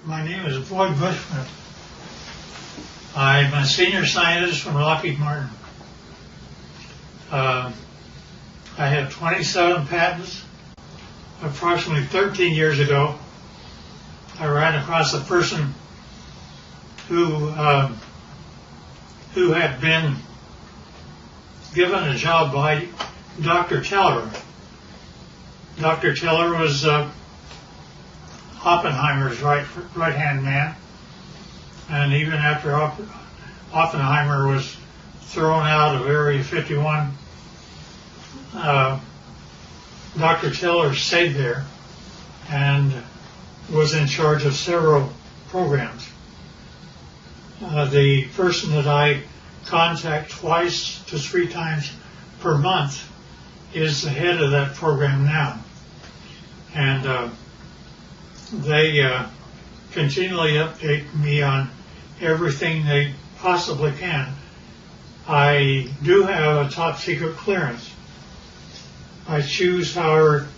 My name is Boyd Bushman. I'm a senior scientist from Lockheed Martin. I have 27 patents. Approximately 13 years ago, I ran across a person who had been given a job by Dr. Teller. Dr. Teller was Oppenheimer's right-hand man, and even after Oppenheimer was thrown out of Area 51, Dr. Teller stayed there and was in charge of several programs. The person that I contact twice to 3 times per month is the head of that program now. And they continually update me on everything they possibly can. I do have a top secret clearance. I choose, however,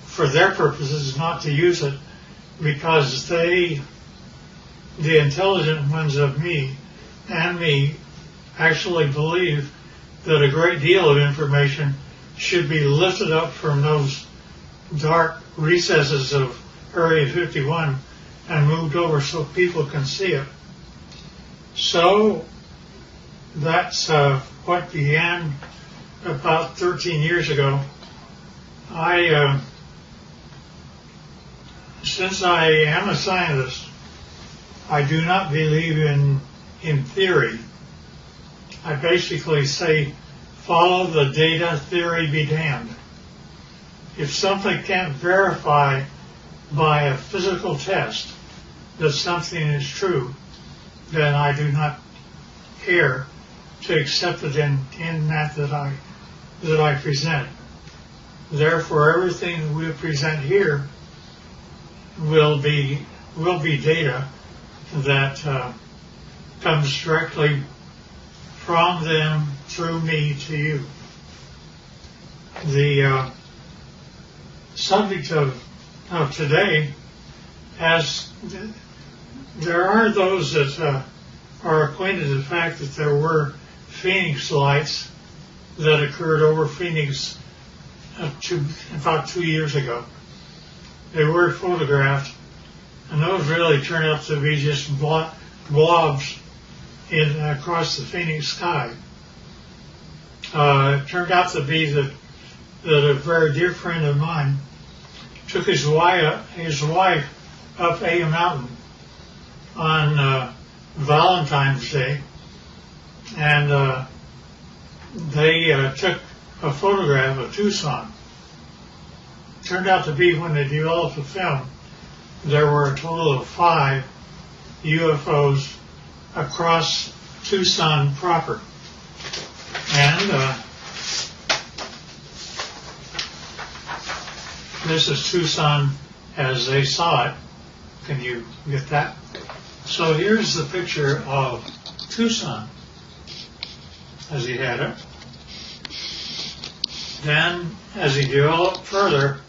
for their purposes, not to use it because the intelligent ones of me and me actually believe that a great deal of information should be lifted up from those dark recesses of Area 51 and moved over so people can see it. So that's what began about 13 years ago. Since I am a scientist, I do not believe in theory. I basically say, follow the data, theory be damned. If something can't verify by a physical test that something is true, then I do not care to accept it in that I present. Therefore, everything that we present here will be data that comes directly from them through me to you. The subject of today, as there are those that are acquainted with the fact that there were Phoenix lights that occurred over Phoenix about 2 years ago. They were photographed, and those really turned out to be just blobs across the Phoenix sky. It turned out to be that a very dear friend of mine took his wife up a mountain on Valentine's Day, and they took a photograph of Tucson. Turned out to be, when they developed the film, there were a total of 5 UFOs across Tucson proper. And this is Tucson as they saw it. Can you get that? So here's the picture of Tucson as he had it. Then, as he developed further,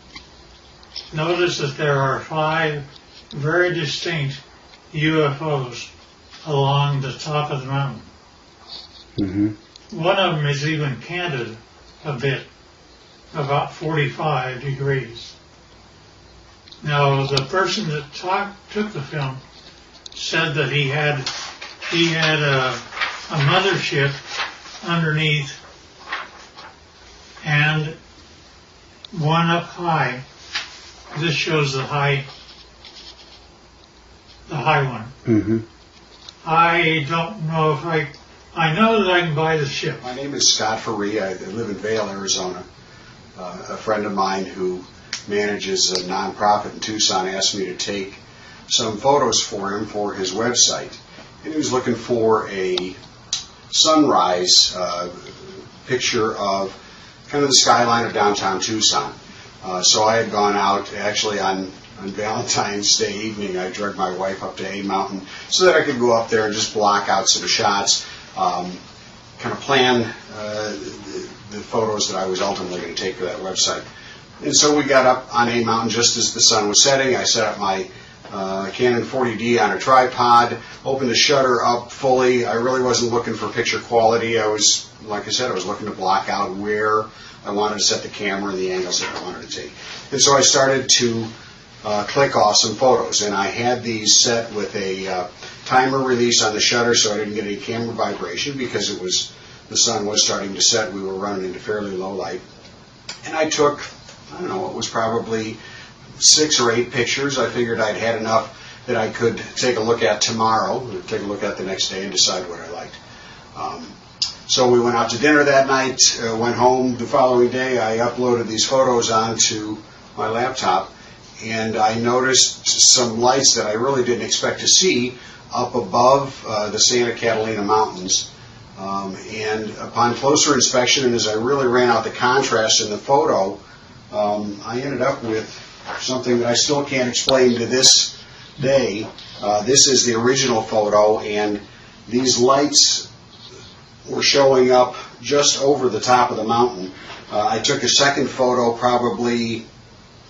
notice that there are 5 very distinct UFOs along the top of the mountain. Mm-hmm. One of them is even canted a bit, about 45 degrees. Now, the person that took the film said that he had a mothership underneath and one up high. This shows the high one. Mm-hmm. I don't know if I know that I can buy the ship. My name is Scott Faree. I live in Vail, Arizona. A friend of mine who manages a nonprofit in Tucson asked me to take some photos for him for his website. And he was looking for a sunrise picture of kind of the skyline of downtown Tucson. So I had gone out actually on Valentine's Day evening. I dragged my wife up to A Mountain so that I could go up there and just block out some shots, kind of plan the photos that I was ultimately going to take for that website. And so we got up on A Mountain just as the sun was setting. I set up my Canon 40D on a tripod, opened the shutter up fully. I really wasn't looking for picture quality. I was, like I said, I was looking to block out where I wanted to set the camera and the angles that I wanted to take. And so I started to click off some photos, and I had these set with a timer release on the shutter so I didn't get any camera vibration because the sun was starting to set. We were running into fairly low light. And I took, I don't know, it was probably 6 or 8 pictures. I figured I'd had enough that I could take a look at tomorrow, or take a look at the next day and decide what I liked. So we went out to dinner that night, went home the following day. I uploaded these photos onto my laptop, and I noticed some lights that I really didn't expect to see up above the Santa Catalina Mountains. And upon closer inspection, and as I really ran out the contrast in the photo, I ended up with something that I still can't explain to this day. This is the original photo, and these lights were showing up just over the top of the mountain. I took a second photo probably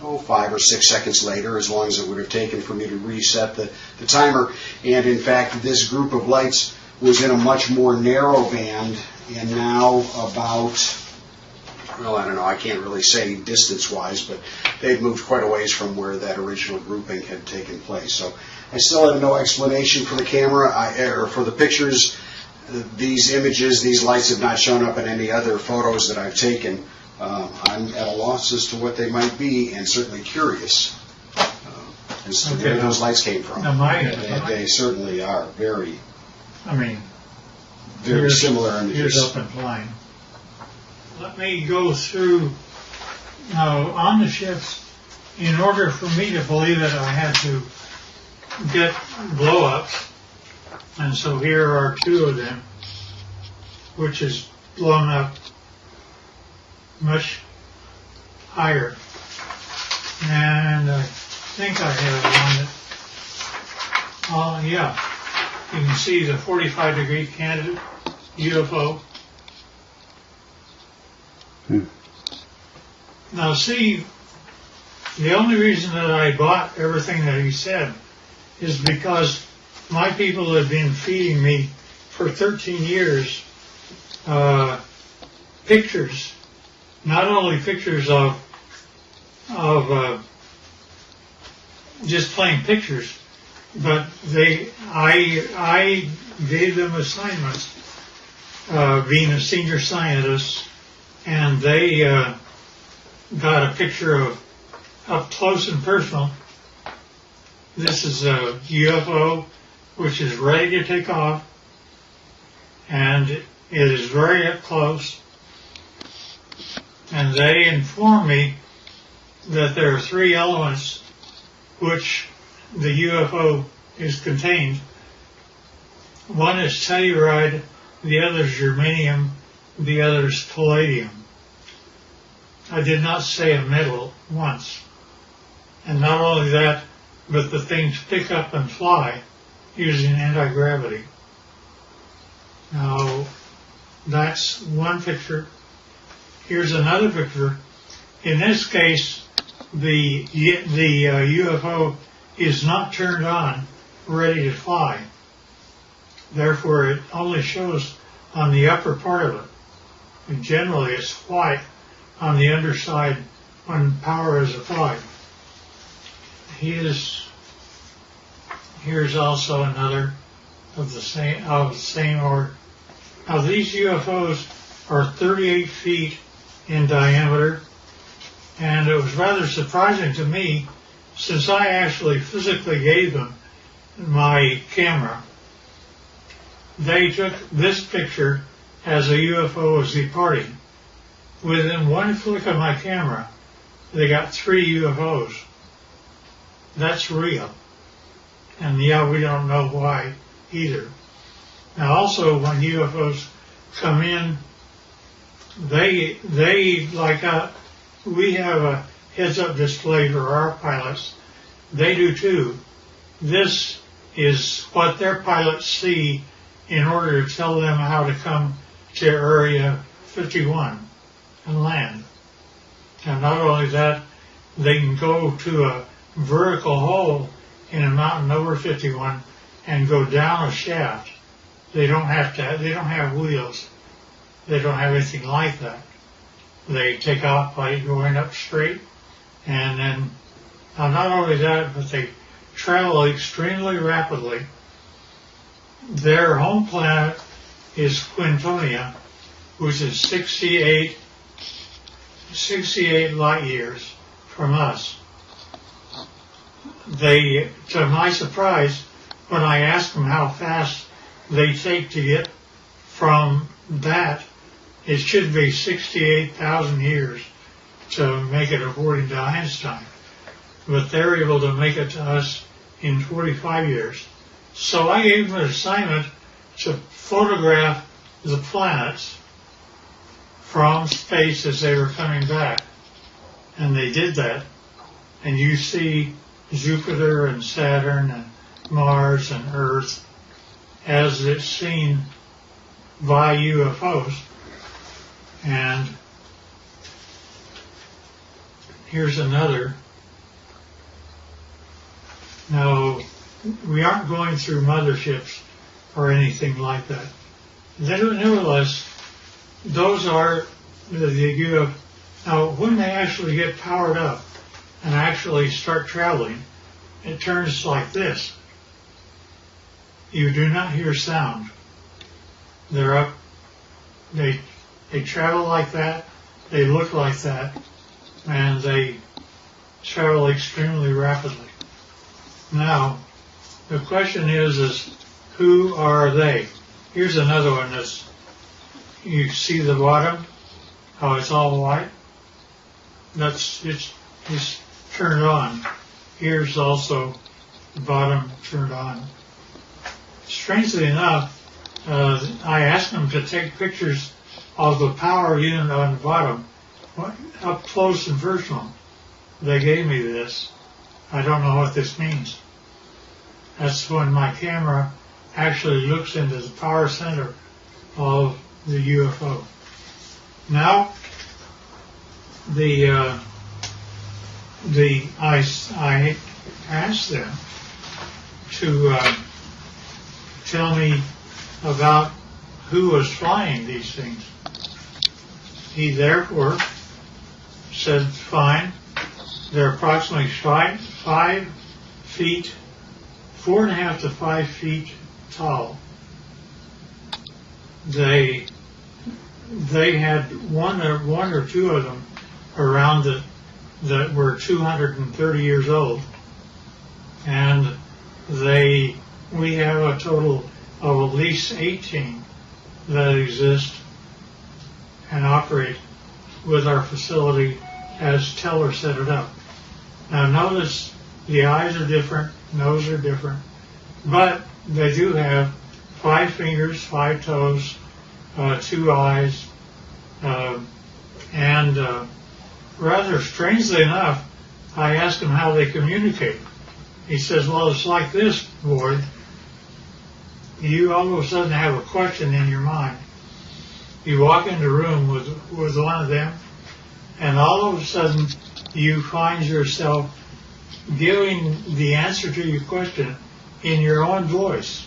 5 or 6 seconds later, as long as it would have taken for me to reset the timer. And in fact, this group of lights was in a much more narrow band, and now about, well, I don't know, I can't really say distance-wise, but they'd moved quite a ways from where that original grouping had taken place. So I still have no explanation for the camera, or for the pictures. These images, these lights have not shown up in any other photos that I've taken. I'm at a loss as to what they might be, and certainly curious as to where those lights came from. They certainly are very similar images. Here's up and flying. Let me go through now on the ships. In order for me to believe it, I had to get blow-ups, and so here are 2 of them, which is blown up much higher. And I think I have one that, yeah, you can see the 45-degree candidate UFO. Now see, the only reason that I bought everything that he said is because my people have been feeding me for 13 years pictures, not only pictures of just plain pictures, but I gave them assignments, being a senior scientist, and they got a picture of up close and personal. This is a UFO which is ready to take off, and it is very up close. And they inform me that there are 3 elements which the UFO is contained. One is telluride, the other is germanium, the other is palladium. I did not say a metal once. And not only that, but the things pick up and fly using anti-gravity. Now, that's one picture. Here's another picture. In this case, the UFO is not turned on, ready to fly. Therefore, it only shows on the upper part of it. And generally, it's white on the underside when power is applied. Here's also another of the same order. Now, these UFOs are 38 feet in diameter, and it was rather surprising to me, since I actually physically gave them my camera. They took this picture as a UFO was departing. Within one flick of my camera, they got 3 UFOs. That's real. And yeah, we don't know why either. Now also, when UFOs come in, they like we have a heads-up display for our pilots. They do too. This is what their pilots see in order to tell them how to come to Area 51 and land. And not only that, they can go to a vertical hole in a mountain over 51 and go down a shaft. They don't have wheels. They don't have anything like that. They take off by going up straight, and then not only that, but they travel extremely rapidly. Their home planet is Quintonia, which is 68 light years from us. They, to my surprise, when I asked them how fast they take to get from that, it should be 68,000 years to make it according to Einstein. But they're able to make it to us in 45 years. So I gave them an assignment to photograph the planets from space as they were coming back. And they did that. And you see Jupiter and Saturn and Mars and Earth as it's seen by UFOs. And here's another. Now, we aren't going through motherships or anything like that. Nevertheless, those are the UFOs. Now, when they actually get powered up and actually start traveling, it turns like this. You do not hear sound. They're up. They travel like that. They look like that, and they travel extremely rapidly. Now, the question is who are they? Here's another one. You see the bottom, how it's all white. It's turned on. Here's also the bottom turned on. Strangely enough, I asked them to take pictures of the power unit on the bottom, up close and personal. They gave me this. I don't know what this means. That's when my camera actually looks into the power center of the UFO. Now, I asked them to tell me about who was flying these things. He therefore said, fine, they're approximately 5 feet, 4.5 to 5 feet tall. They had one or two of them around that were 230 years old, and we have a total of at least 18 that exist and operate with our facility as Teller set it up. Now notice the eyes are different, nose are different, but they do have 5 fingers, 5 toes, 2 eyes, and rather strangely enough, I asked him how they communicate. He says, well, it's like this, Boyd. You all of a sudden have a question in your mind. You walk into a room with one of them, and all of a sudden you find yourself giving the answer to your question in your own voice.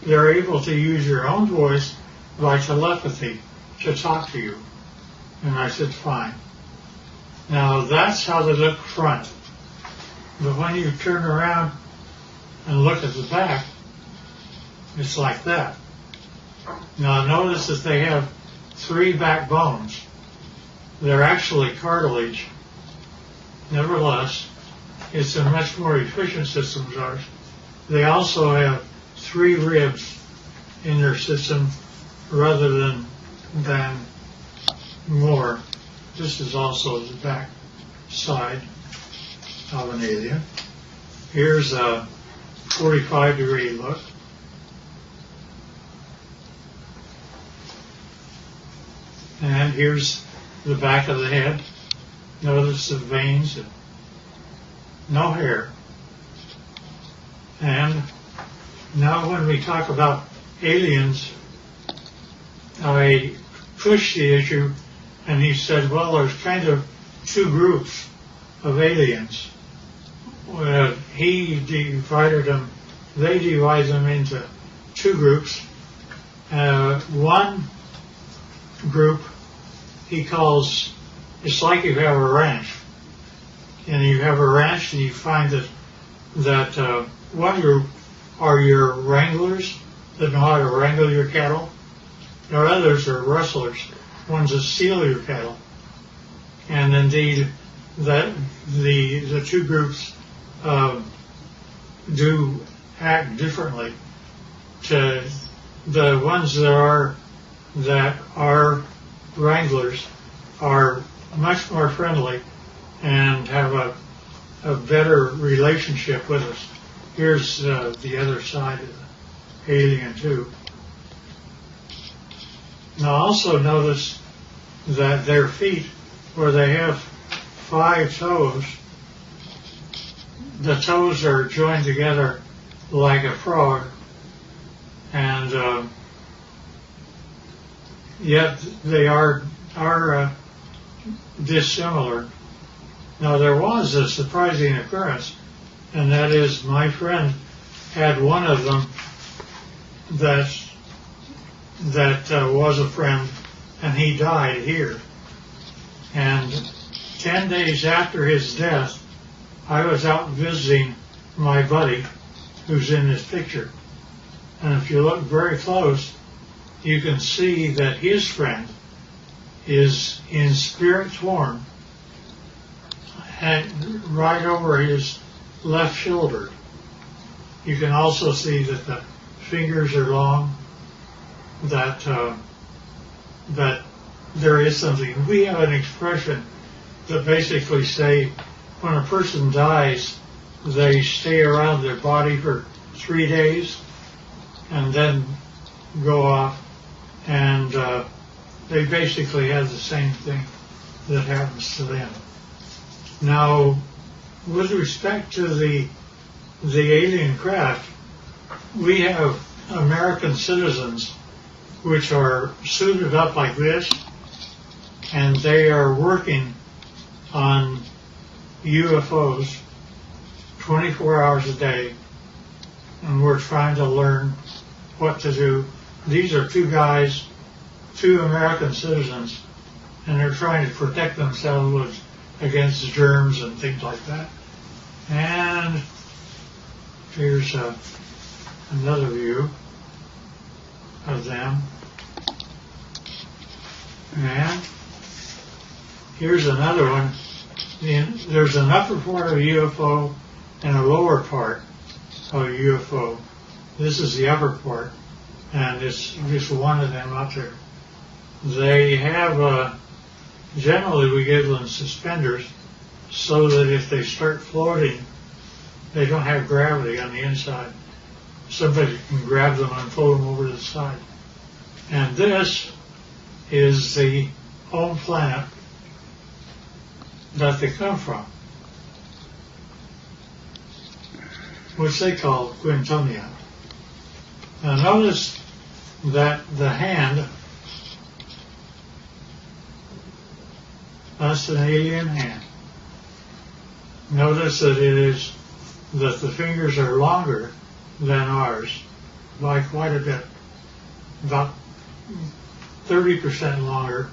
They're able to use your own voice by telepathy to talk to you. And I said, fine. Now that's how they look front. But when you turn around and look at the back, it's like that. Now notice that they have 3 backbones. They're actually cartilage. Nevertheless, it's a much more efficient system than ours. They also have 3 ribs in their system rather than more. This is also the back side of an alien. Here's a 45-degree look. And here's the back of the head. Notice the veins, and no hair. And now when we talk about aliens, I pushed the issue, and he said, well, there's kind of 2 groups of aliens. he divided them, they divide them into two groups. One group he calls, it's like you have a ranch. And you have a ranch and you find that one group are your wranglers that know how to wrangle your cattle. There others are rustlers, ones that steal your cattle. And indeed, that the two groups do act differently. To the ones that are wranglers are much more friendly and have a better relationship with us. Here's the other side of the alien too. Now also notice that their feet, where they have 5 toes, the toes are joined together like a frog, and yet they are dissimilar. Now there was a surprising occurrence, and that is my friend had one of them that was a friend, and he died here. And 10 days after his death, I was out visiting my buddy who's in this picture. And if you look very close, you can see that his friend is in spirit form right over his left shoulder. You can also see that the fingers are long, that there is something. We have an expression that basically say when a person dies, they stay around their body for 3 days and then go off, and they basically have the same thing that happens to them. Now, with respect to the alien craft, we have American citizens which are suited up like this, and they are working on UFOs 24 hours a day, and we're trying to learn what to do. These are two guys, two American citizens, and they're trying to protect themselves against germs and things like that. And here's another view of them. And here's another one. There's an upper part of a UFO and a lower part of a UFO. This is the upper part, and it's just one of them up there. They have, generally we give them suspenders so that if they start floating, they don't have gravity on the inside. Somebody can grab them and pull them over to the side. And this is the home planet that they come from, which they call Quintonia. Now notice that the hand, that's an alien hand. Notice that that the fingers are longer than ours by quite a bit, about 30% longer,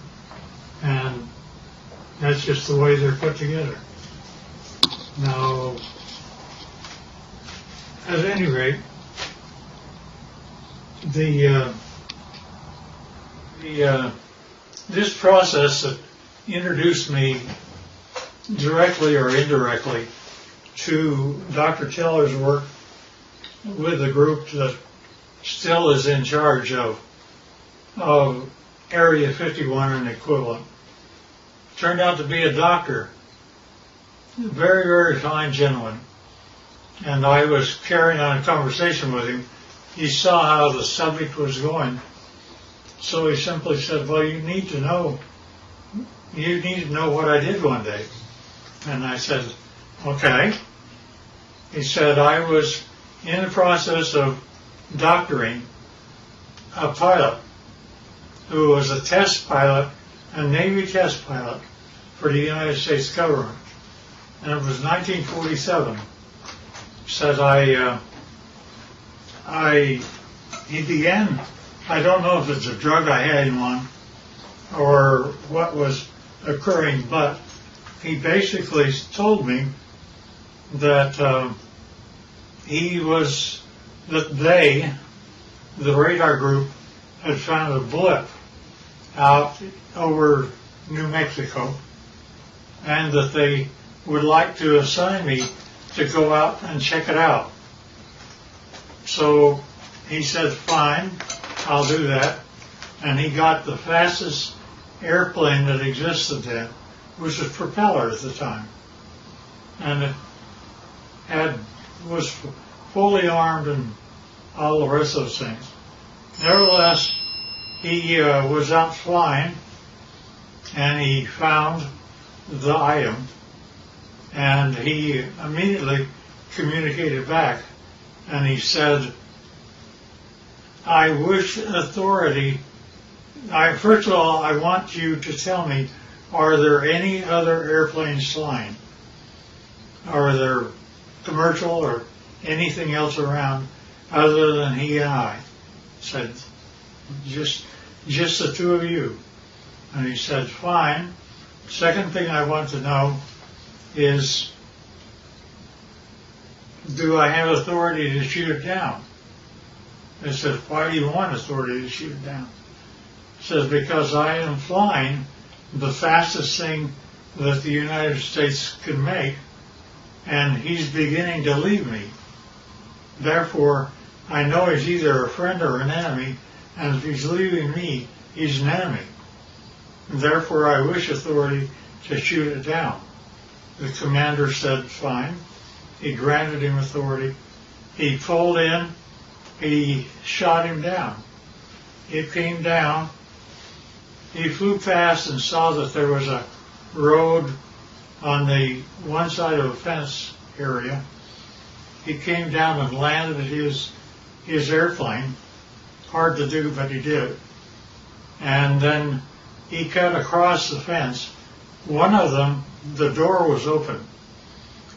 and that's just the way they're put together. Now, at any rate, this process that introduced me directly or indirectly to Dr. Teller's work with the group that still is in charge of Area 51 and equivalent. Turned out to be a doctor, very, very fine gentleman. And I was carrying on a conversation with him. He saw how the subject was going. So he simply said, well, you need to know what I did one day. And I said, okay. He said, I was in the process of doctoring a pilot who was a test pilot, a Navy test pilot for the United States government. And it was 1947. said he began, I don't know if it's a drug I had him on or what was occurring, but he basically told me that the radar group, had found a blip out over New Mexico, and that they would like to assign me to go out and check it out. So he said, fine, I'll do that. And he got the fastest airplane that existed then, which was propeller at the time. And it was fully armed and all the rest of those things. Nevertheless, he was out flying, and he found the item, and he immediately communicated back, and he said, I wish authority, first of all, I want you to tell me, are there any other airplanes flying? Are there commercial or anything else around other than he and I? Said, just the two of you. And he said, fine. Second thing I want to know is, do I have authority to shoot it down? I said, why do you want authority to shoot it down? He says, because I am flying the fastest thing that the United States can make, and he's beginning to leave me. Therefore, I know he's either a friend or an enemy, and if he's leaving me, he's an enemy. Therefore, I wish authority to shoot it down. The commander said, fine. He granted him authority. He pulled in. He shot him down. It came down. He flew past and saw that there was a road on the one side of a fence area. He came down and landed his airplane. Hard to do, but he did. And then he cut across the fence. One of them, the door was open.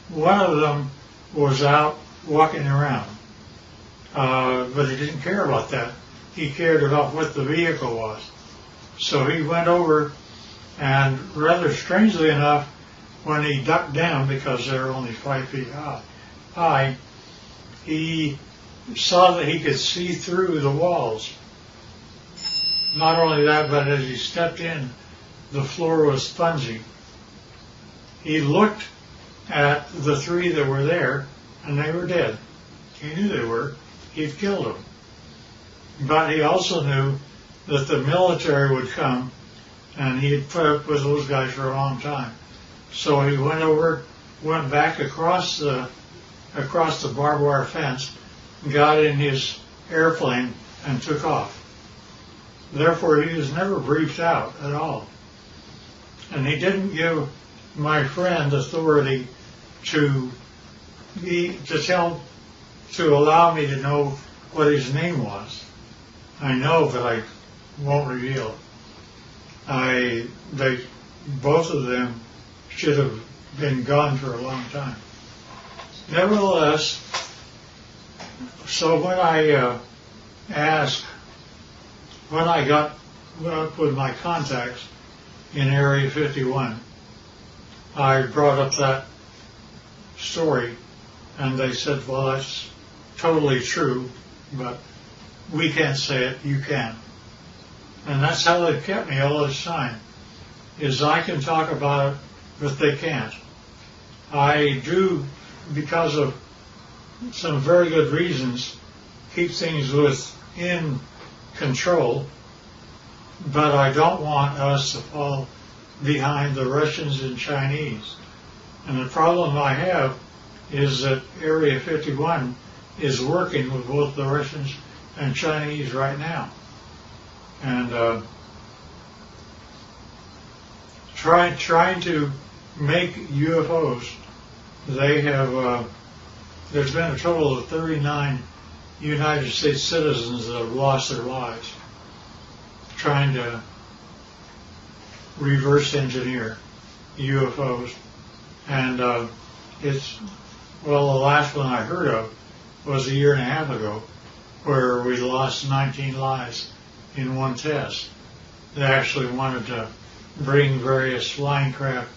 One of them was out walking around. But he didn't care about that. He cared about what the vehicle was. So he went over, and rather strangely enough, when he ducked down, because they were only 5 feet high, he saw that he could see through the walls. Not only that, but as he stepped in, the floor was spongy. He looked at the three that were there, and they were dead. He knew they were. He'd killed them. But he also knew that the military would come, and he had put up with those guys for a long time. So he went back across the barbed wire fence, got in his airplane, and took off. Therefore, he was never briefed out at all. And he didn't give my friend authority to allow me to know what his name was. I know, but I won't reveal it. Both of them should have been gone for a long time. Nevertheless, so when I got up with my contacts in Area 51, I brought up that story, and they said, well, that's totally true, but we can't say it, you can. And that's how they've kept me all this time, is I can talk about it, but they can't. I do, because of some very good reasons, keep things within control, but I don't want us to fall behind the Russians and Chinese. And the problem I have is that Area 51 is working with both the Russians and Chinese right now. And trying to make UFOs, they have, there's been a total of 39 United States citizens that have lost their lives trying to reverse engineer UFOs. And it's Well, the last one I heard of was a year and a half ago, where we lost 19 lives in one test. They actually wanted to bring various flying craft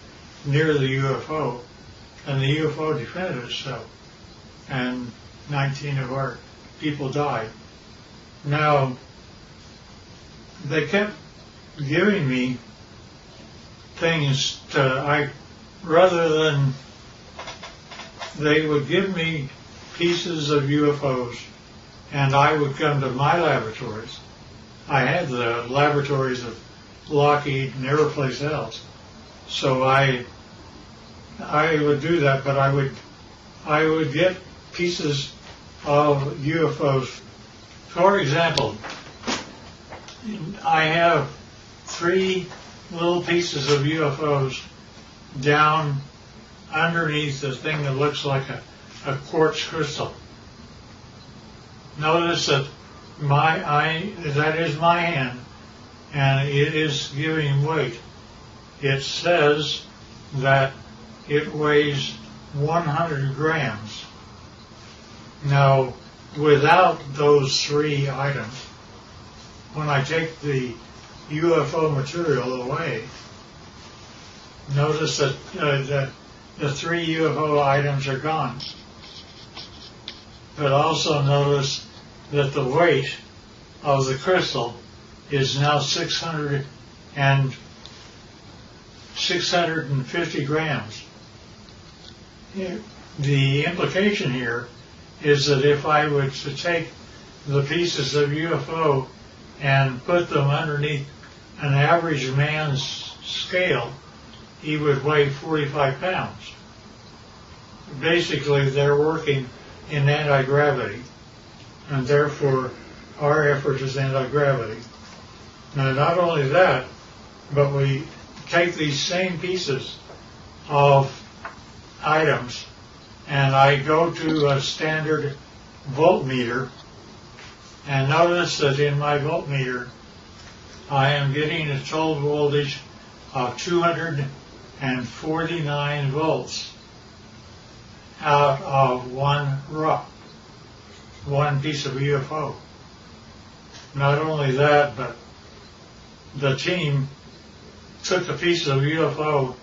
near the UFO, and the UFO defended itself, and 19 of our people died. Now, they kept giving me things rather than, they would give me pieces of UFOs, and I would come to my laboratories. I had the laboratories of Lockheed and every place else, so I would do that, but I would get pieces of UFOs. For example, I have 3 little pieces of UFOs down underneath the thing that looks like a quartz crystal. Notice that that is my hand, and it is giving weight. It says that it weighs 100 grams. Now, without those 3 items, when I take the UFO material away, notice that the 3 UFO items are gone. But also notice that the weight of the crystal is now 650 grams. The implication here is that if I were to take the pieces of UFO and put them underneath an average man's scale, he would weigh 45 pounds. Basically, they're working in anti-gravity, and therefore our effort is anti-gravity. Now, not only that, but we take these same pieces of items, and I go to a standard voltmeter, and notice that in my voltmeter I am getting a total voltage of 249 volts out of one piece of UFO. Not only that, but the team took a piece of UFO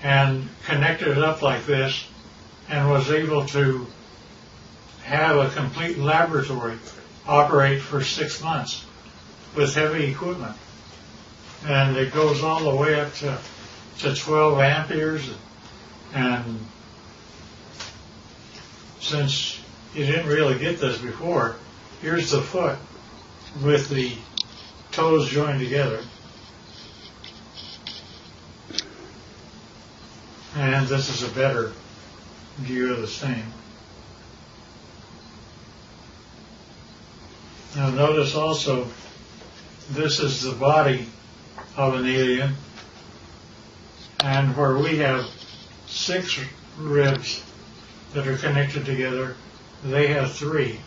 and connected it up like this and was able to have a complete laboratory operate for 6 months with heavy equipment. And it goes all the way up to 12 amperes. And since you didn't really get this before, here's the foot with the toes joined together. And this is a better view of the same. Now notice also, this is the body of an alien, and where we have 6 ribs that are connected together, they have 3.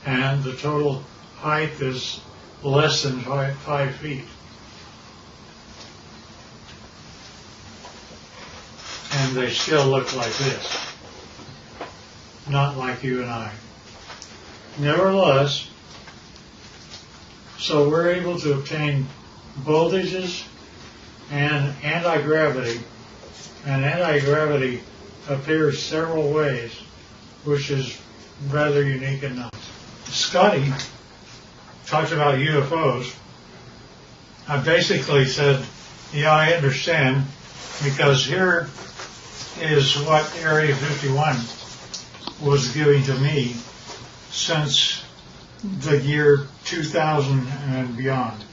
And the total height is less than 5 feet. And they still look like this, not like you and I. Nevertheless, so we're able to obtain voltages and anti-gravity, and anti-gravity appears several ways, which is rather unique and nice. Scotty talked about UFOs. I basically said, yeah, I understand, because here is what Area 51 was giving to me since the year 2000 and beyond.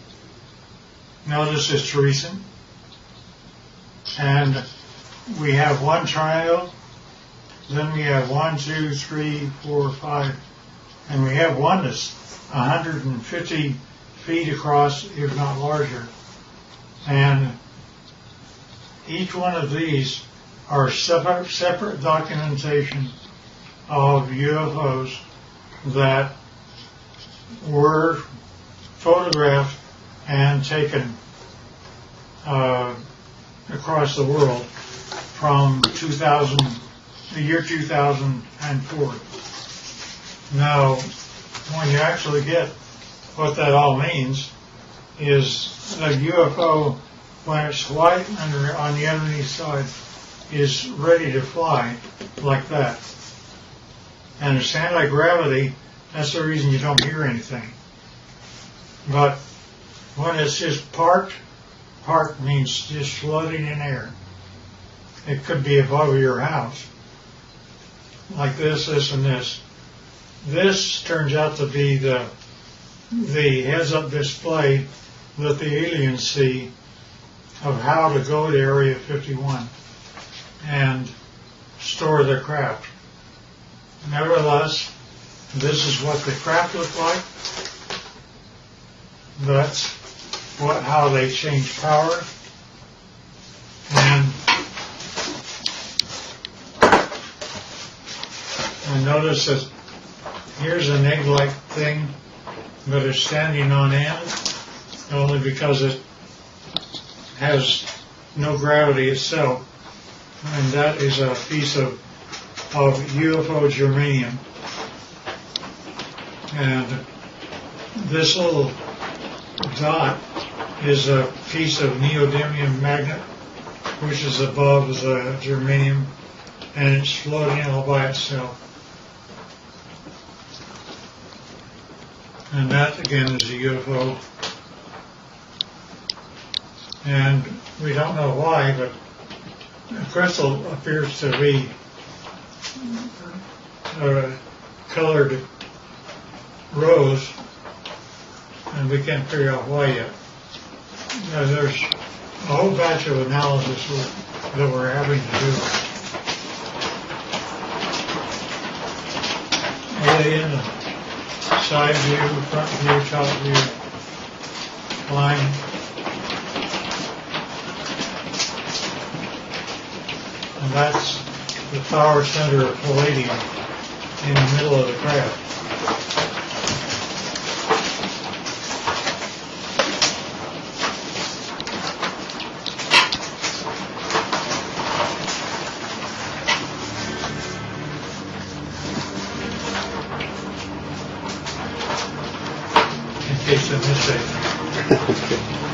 Notice it's recent. And we have one triangle, then we have 1, 2, 3, 4, 5, and we have one that's 150 feet across, if not larger. And each one of these are separate documentation of UFOs that were photographed and taken across the world from 2000 the year 2004. Now, when you actually get what that all means, is a UFO, when it's white and on the underneath side, is ready to fly like that. And it's anti-gravity, that's the reason you don't hear anything. But when it's just parked means just floating in air. It could be above your house, like this, and this. This turns out to be the heads-up display that the aliens see of how to go to Area 51 and store their craft. Nevertheless, this is what the craft look like. That's how they change power. And notice that here's an egg-like thing, but it's standing on end only because it has no gravity itself. And that is a piece of UFO germanium. And this little dot is a piece of neodymium magnet, which is above the germanium, and it's floating all by itself. And that, again, is a UFO. And we don't know why, but the crystal appears to be colored rose, and we can't figure out why yet. Now, there's a whole batch of analysis that we're having to do. Alien, side view, front view, top view, line. And that's the power center of palladium in the middle of the craft. In case I missed anything.